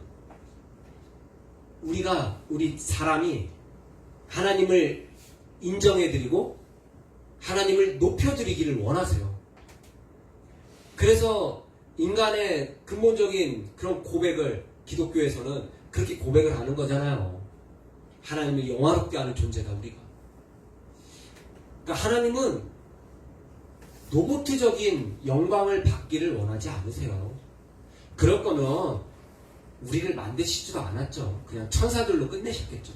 우리 사람이 하나님을 인정해드리고 하나님을 높여드리기를 원하세요. 그래서 인간의 근본적인 그런 고백을 기독교에서는 그렇게 고백을 하는 거잖아요. 하나님을 영화롭게 하는 존재다 우리가. 그러니까 하나님은 로보트적인 영광을 받기를 원하지 않으세요. 그럴 거면 우리를 만드시지도 않았죠. 그냥 천사들로 끝내셨겠죠.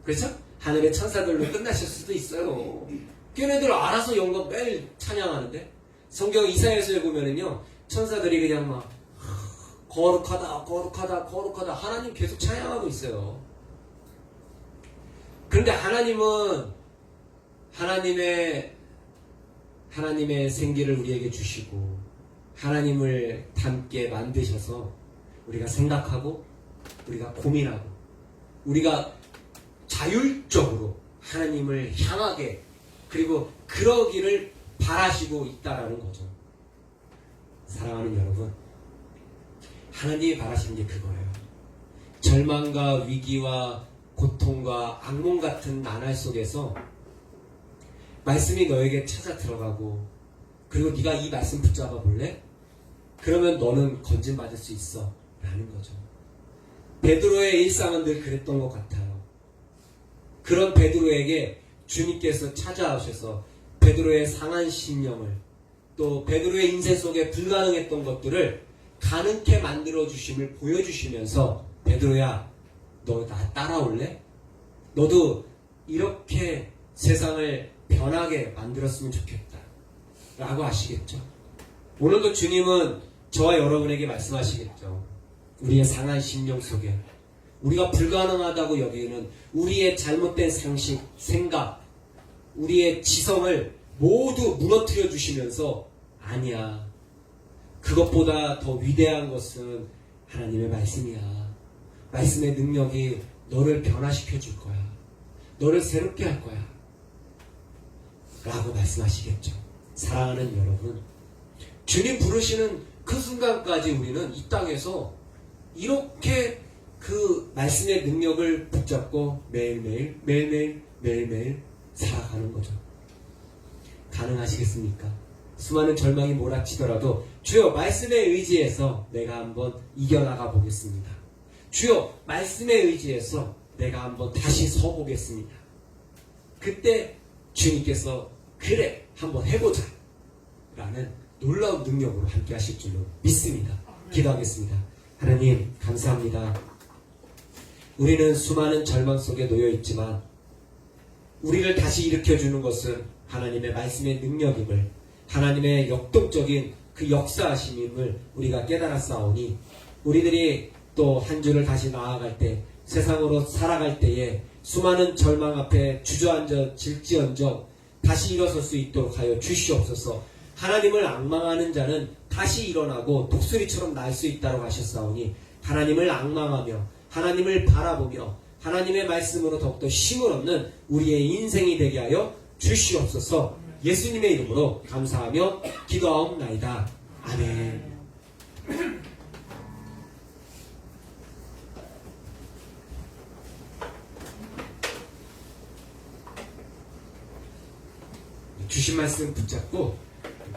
그렇죠? 하늘의 천사들로 끝나실 수도 있어요. 걔네들 알아서 영광 매일 찬양하는데 성경 이사야서에 보면은요 천사들이 그냥 막 거룩하다 거룩하다 거룩하다 하나님 계속 찬양하고 있어요. 그런데 하나님은 하나님의 생기를 우리에게 주시고 하나님을 닮게 만드셔서 우리가 생각하고 우리가 고민하고 우리가 자율적으로 하나님을 향하게 그리고 그러기를 바라시고 있다라는 거죠. 사랑하는 여러분, 하나님이 바라시는 게 그거예요. 절망과 위기와 고통과 악몽 같은 나날 속에서 말씀이 너에게 찾아 들어가고 그리고 네가 이 말씀 붙잡아 볼래? 그러면 너는 건진받을 수 있어 라는 거죠. 베드로의 일상은 늘 그랬던 것 같아요. 그런 베드로에게 주님께서 찾아오셔서 베드로의 상한 심령을 또 베드로의 인생 속에 불가능했던 것들을 가능케 만들어주심을 보여주시면서 베드로야 너 나 따라올래? 너도 이렇게 세상을 변하게 만들었으면 좋겠다 라고 하시겠죠. 오늘도 주님은 저와 여러분에게 말씀하시겠죠. 우리의 상한 심령 속에 우리가 불가능하다고 여기는 우리의 잘못된 상식, 생각, 우리의 지성을 모두 무너뜨려 주시면서 아니야. 그것보다 더 위대한 것은 하나님의 말씀이야. 말씀의 능력이 너를 변화시켜 줄 거야. 너를 새롭게 할 거야. 라고 말씀하시겠죠. 사랑하는 여러분, 주님 부르시는 그 순간까지 우리는 이 땅에서 이렇게 그 말씀의 능력을 붙잡고 매일매일 살아가는 거죠. 가능하시겠습니까? 수많은 절망이 몰아치더라도 주여 말씀에 의지해서 내가 한번 이겨나가 보겠습니다. 주여 말씀에 의지해서 내가 한번 다시 서보겠습니다. 그때 주님께서 그래 한번 해보자 라는 놀라운 능력으로 함께 하실 줄로 믿습니다. 기도하겠습니다. 하나님 감사합니다. 우리는 수많은 절망 속에 놓여 있지만 우리를 다시 일으켜주는 것은 하나님의 말씀의 능력임을, 하나님의 역동적인 그 역사하심임을 우리가 깨달았사오니 우리들이 또 한 주를 다시 나아갈 때, 세상으로 살아갈 때에 수많은 절망 앞에 주저앉아 질지언정 다시 일어설 수 있도록 하여 주시옵소서. 하나님을 앙망하는 자는 다시 일어나고 독수리처럼 날 수 있다고 하셨사오니 하나님을 앙망하며 하나님을 바라보며 하나님의 말씀으로 더욱더 힘을 얻는 우리의 인생이 되게 하여 주시옵소서. 예수님의 이름으로 감사하며 기도하옵나이다. 아멘. 주신 말씀 붙잡고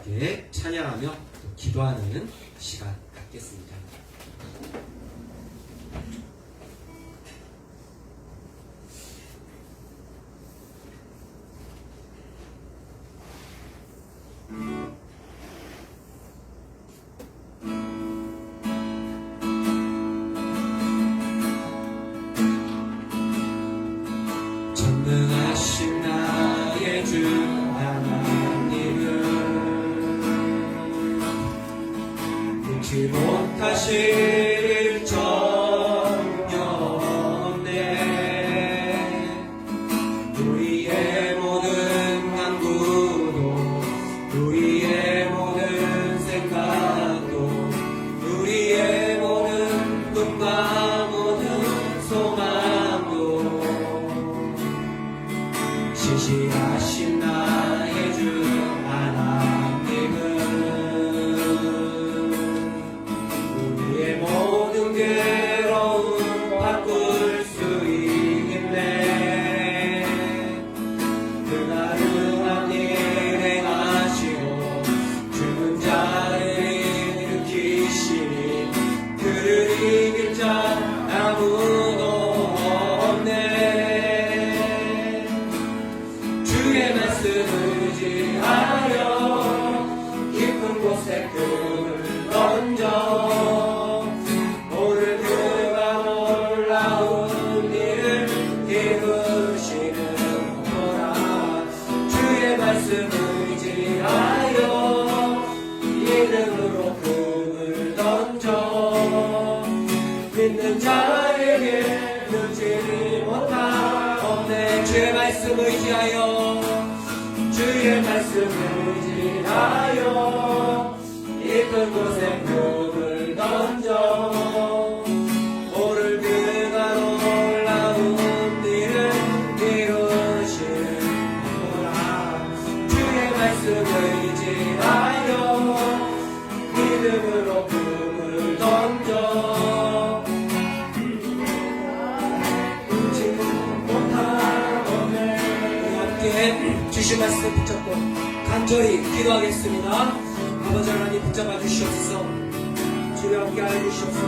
이렇게 찬양하며 또 기도하는 시간 갖겠습니다. 전능하신 나의 주 하나님은 능치 못하실 전혀 없네. 우리의 모든 간구도 우리의 모든 생각도 우리의 모든 꿈과 모든 소망도 신실하신 나의 주 하나님은 우리의 모든 괴로움 바꿀 수 있겠네. 그 가능한 일 행하시고 죽은 자를 일으키시니 그를 이길 자 아무도 없네. 주의 말씀을 의지하여 깊은 곳에 금을 던져 오늘 그가 놀라운 일을 이루시는 거라. 주의 말씀을 의지하여 이름으로 금을 던져 믿는 자에게 눈치를 못하옵네. 주의 말씀을 의지하여 주의 말씀을 의지하여 깊은 곳에 금을 던져 오늘 그가 놀라운 일을 이루시는구나. 주의 말씀을 의지하여 믿음으로 금을 던져 눈치 못하오네. 함께 주신 말씀 붙잡고 간절히 기도하겠습니다. 아버지 하나님 붙잡아 주시옵소서. 주님 함께하여 주시옵소서.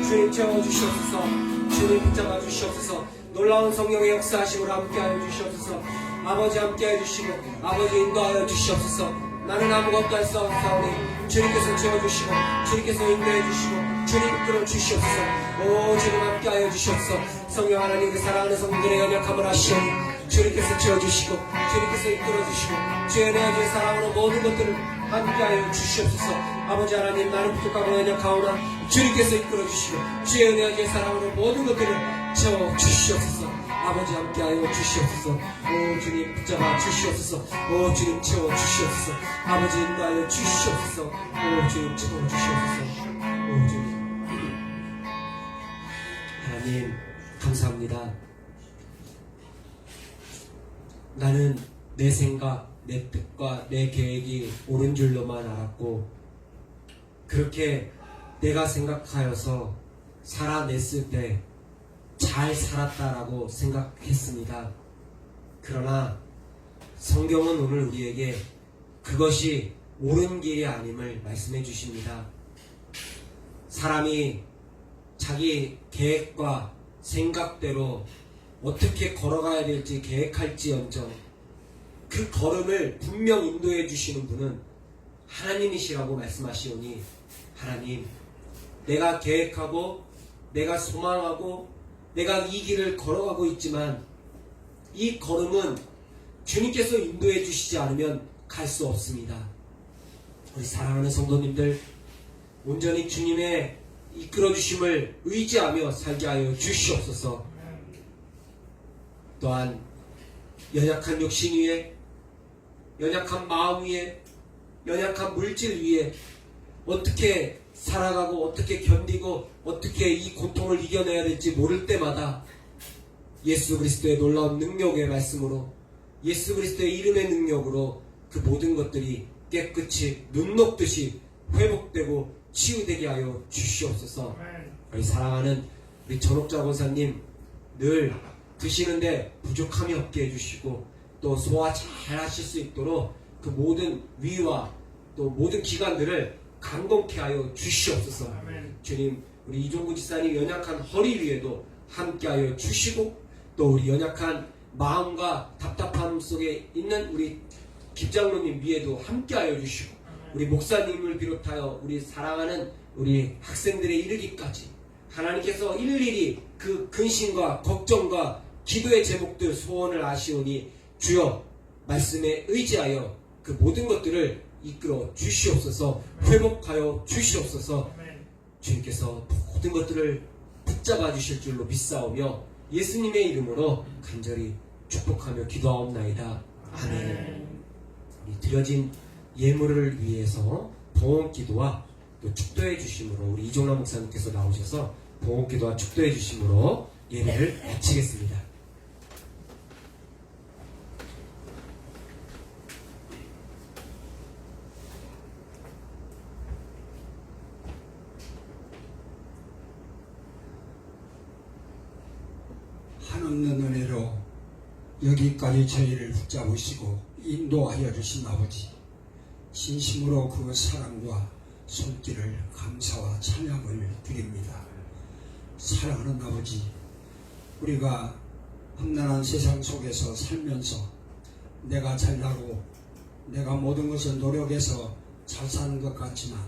주님 채워주시옵소서. 주님 붙잡아 주시옵소서. 놀라운 성령의 역사하심으로 함께하여 주시옵소서. 아버지 함께하여 주시고 아버지 인도하여 주시옵소서. 나는 아무것도 할 수 없사오니 주님께서 채워주시고 주님께서 인도해 주시고 주님 이끌어 주시옵소서. 오 주님 함께하여 주시옵소서. 성령 하나님 그 사랑하는 성도들의 연약함을 아시오니 주님께서 채워주시고 주님께서 이끌어주시고 주의 내어질 사랑으로 모든 것들을 함께하여 주시옵소서. 아버지 하나님 나는 부족하고 연약하오나 주님께서 이끌어주시고 주의 내어질 사랑으로 모든 것들을 채워주시옵소서. 아버지 함께하여 주시옵소서. 오 주님 붙잡아 주시옵소서. 오 주님 채워주시옵소서. 아버지 인도하여 주시옵소서. 오 주님 채워주시옵소서. 오 주님 하나님 감사합니다. 나는 내 생각, 내 뜻과 내 계획이 옳은 줄로만 알았고 그렇게 내가 생각하여서 살아냈을 때 잘 살았다라고 생각했습니다. 그러나 성경은 오늘 우리에게 그것이 옳은 길이 아님을 말씀해 주십니다. 사람이 자기 계획과 생각대로 어떻게 걸어가야 될지 계획할지언정 그 걸음을 분명 인도해 주시는 분은 하나님이시라고 말씀하시오니 하나님, 내가 계획하고 내가 소망하고 내가 이 길을 걸어가고 있지만 이 걸음은 주님께서 인도해 주시지 않으면 갈 수 없습니다. 우리 사랑하는 성도님들, 온전히 주님의 이끌어 주심을 의지하며 살게 하여 주시옵소서. 또한 연약한 육신 위에, 연약한 마음 위에, 연약한 물질 위에 어떻게 살아가고 어떻게 견디고 어떻게 이 고통을 이겨내야 될지 모를 때마다 예수 그리스도의 놀라운 능력의 말씀으로, 예수 그리스도의 이름의 능력으로 그 모든 것들이 깨끗이 눈 녹듯이 회복되고 치유되게 하여 주시옵소서. 우리 사랑하는 우리 전옥자 권사님, 늘 드시는데 부족함이 없게 해주시고 또 소화 잘 하실 수 있도록 그 모든 위와 또 모든 기관들을 강건케 하여 주시옵소서. 주님, 우리 이종구 지사님 연약한 허리 위에도 함께하여 주시고 또 우리 연약한 마음과 답답함 속에 있는 우리 김장로님 위에도 함께하여 주시고 우리 목사님을 비롯하여 우리 사랑하는 우리 학생들에 이르기까지 하나님께서 일일이 그 근심과 걱정과 기도의 제목들 소원을 아시오니 주여 말씀에 의지하여 그 모든 것들을 이끌어 주시옵소서. 회복하여 주시옵소서. 주님께서 모든 것들을 붙잡아 주실 줄로 믿사오며 예수님의 이름으로 간절히 축복하며 기도하옵나이다. 아멘. 이 드려진 예물을 위해서 봉헌기도와 또 축도해 주심으로 우리 이종라 목사님께서 나오셔서 봉헌기도와 축도해 주심으로 예배를 마치겠습니다. 한없는 은혜로 여기까지 저희를 붙잡으시고 인도하여 주신 아버지, 진심으로 그 사랑과 손길을 감사와 찬양을 드립니다. 사랑하는 아버지, 우리가 험난한 세상 속에서 살면서 내가 잘나고 내가 모든 것을 노력해서 잘 사는 것 같지만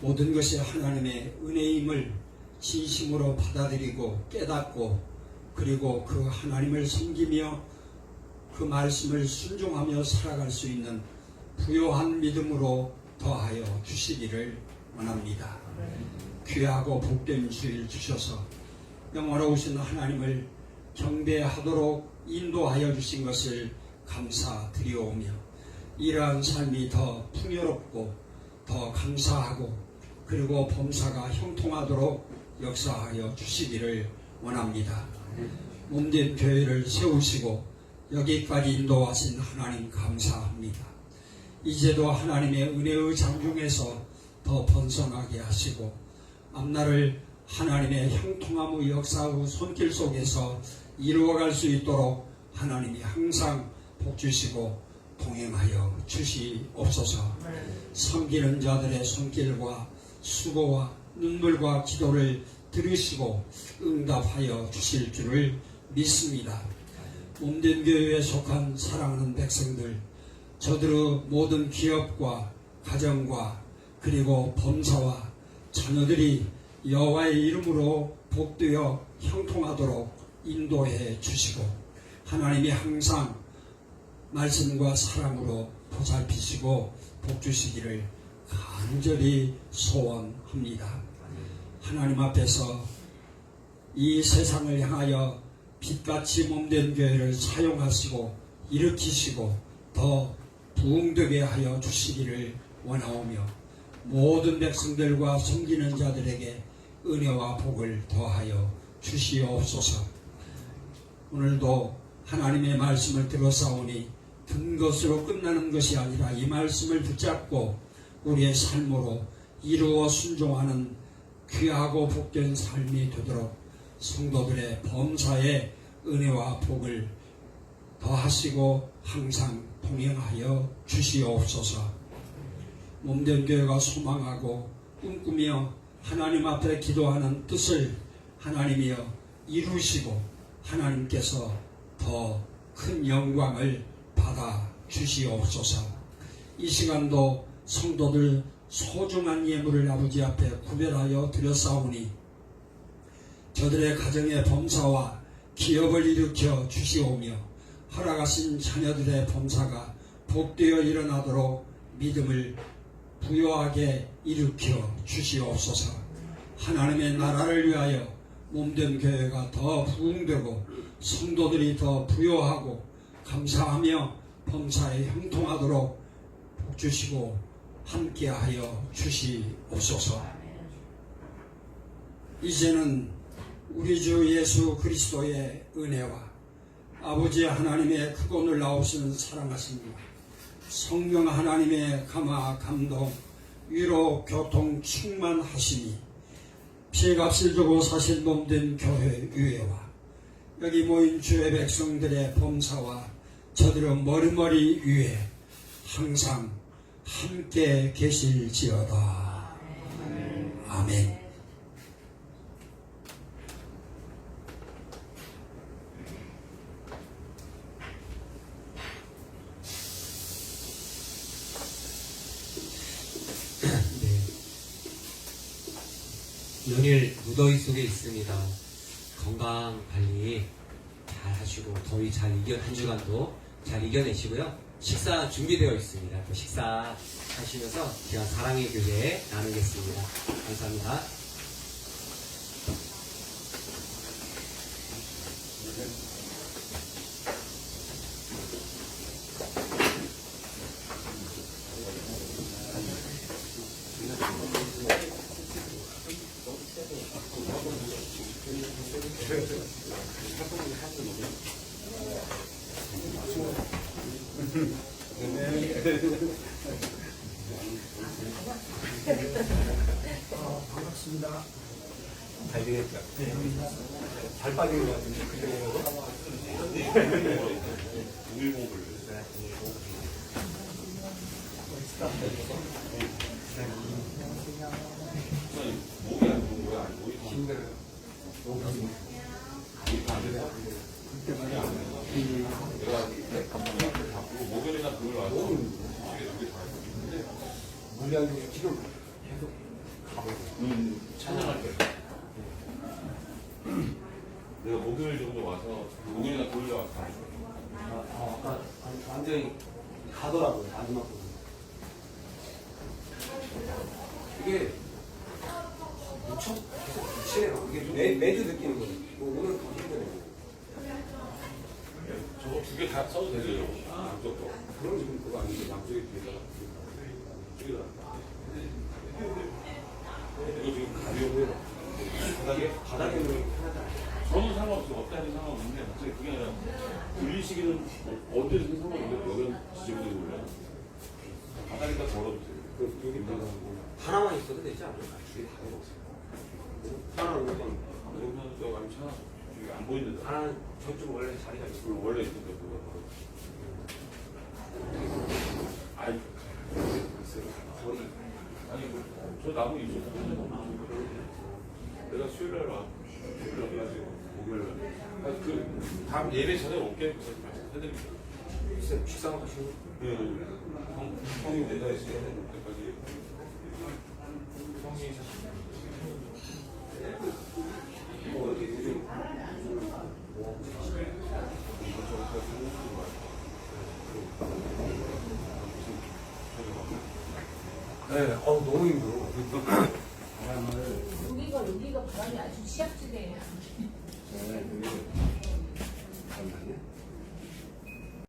모든 것이 하나님의 은혜임을 진심으로 받아들이고 깨닫고 그리고 그 하나님을 섬기며 그 말씀을 순종하며 살아갈 수 있는 부요한 믿음으로 더하여 주시기를 원합니다. 귀하고 복된 주일 주셔서 영원하신 하나님을 경배하도록 인도하여 주신 것을 감사드리오며 이러한 삶이 더 풍요롭고 더 감사하고 그리고 범사가 형통하도록 역사하여 주시기를 원합니다. 몸된 교회를 세우시고 여기까지 인도하신 하나님 감사합니다. 이제도 하나님의 은혜의 장중에서 더 번성하게 하시고 앞날을 하나님의 형통함의 역사의 손길 속에서 이루어갈 수 있도록 하나님이 항상 복주시고 동행하여 주시옵소서. 섬기는 자들의 손길과 수고와 눈물과 기도를 들으시고 응답하여 주실 줄을 믿습니다. 몸된 교회에 속한 사랑하는 백성들, 저들의 모든 기업과 가정과 그리고 범사와 자녀들이 여호와의 이름으로 복되어 형통하도록 인도해 주시고 하나님이 항상 말씀과 사랑으로 보살피시고 복주시기를 간절히 소원합니다. 하나님 앞에서 이 세상을 향하여 빛같이 몸된 교회를 사용하시고 일으키시고 더 부흥되게 하여 주시기를 원하오며 모든 백성들과 섬기는 자들에게 은혜와 복을 더하여 주시옵소서. 오늘도 하나님의 말씀을 들었사오니 든 것으로 끝나는 것이 아니라 이 말씀을 붙잡고 우리의 삶으로 이루어 순종하는 귀하고 복된 삶이 되도록 성도들의 범사에 은혜와 복을 더하시고 항상 동행하여 주시옵소서. 몸된 교회가 소망하고 꿈꾸며 하나님 앞에 기도하는 뜻을 하나님이여 이루시고 하나님께서 더 큰 영광을 받아 주시옵소서. 이 시간도 성도들 소중한 예물을 아버지 앞에 구별하여 드렸사오니 저들의 가정의 범사와 기업을 일으켜 주시오며 허락하신 자녀들의 범사가 복되어 일어나도록 믿음을 부요하게 일으켜 주시옵소서. 하나님의 나라를 위하여 몸된 교회가 더 부흥되고 성도들이 더 부요하고 감사하며 범사에 형통하도록 복주시고 함께하여 주시옵소서. 이제는 우리 주 예수 그리스도의 은혜와 아버지 하나님의 크고 놀라우신 사랑하심과 성령 하나님의 감화 감동 위로 교통 충만하시니 피값을 주고 사실 몸된 교회 유회와 여기 모인 주의 백성들의 범사와 저들의 머리머리 위에 항상 함께 계실지어다. 아멘. 연일 무더위 속에 있습니다. 건강 관리 잘 하시고 더위 잘 한 주간도 잘 이겨내시고요. 식사 준비되어 있습니다. 또 식사 하시면서 제가 사랑의 교제 나누겠습니다. 감사합니다. 반갑습니다. 잘 되겠다. 잘 빠진 것 같은데, 목요일이나 금요일 와서 물량이 지금 계속 가보고. 찬양할 때 내가 목요일 정도 와서 목요일이나 금요일 와서 아까 완전히 가더라고요. 마지막 부분. 이게 무척 계속 미치네요. 이게 매주 느끼는 거예요. 오늘 더 힘드네요. 저거 두 개 다 써도 되죠? 양쪽도. 그럼 지금 그거 아니고 양쪽에 뒤에다가 이거 지금 가벼워요. 바닥에 놓으면 편하잖아요. 저는 상관없어요. 없다는 상관없는데 갑자기 그게 아니라 돌리시기는 어디든 상관없는데 여기는 지지부들이 올라요. 바닥에다 걸어주세요. 그 여기 뭐가 하나만 있어도 되지 않을까? 둘이 다 해보세요. 하나는 어떤 여기는 저 완차 여기 안 보이는데 하나는 저쪽 원래 자리가 있고 그걸 원래 있는데 그거. 아이 거리 아니 저 나무 있어. 내가 수요일날 와. 수요일날 가지고 목요일날. 그 다음 예배 전에 올게. 해드릴게요. 있어요. 식사하시고 예. 형이 내가 있을 때까지 형이 뭐 어디 요즘 네, 너무 힘들어. 여기가 바람이 아주 시작지대예요. 잠깐만요.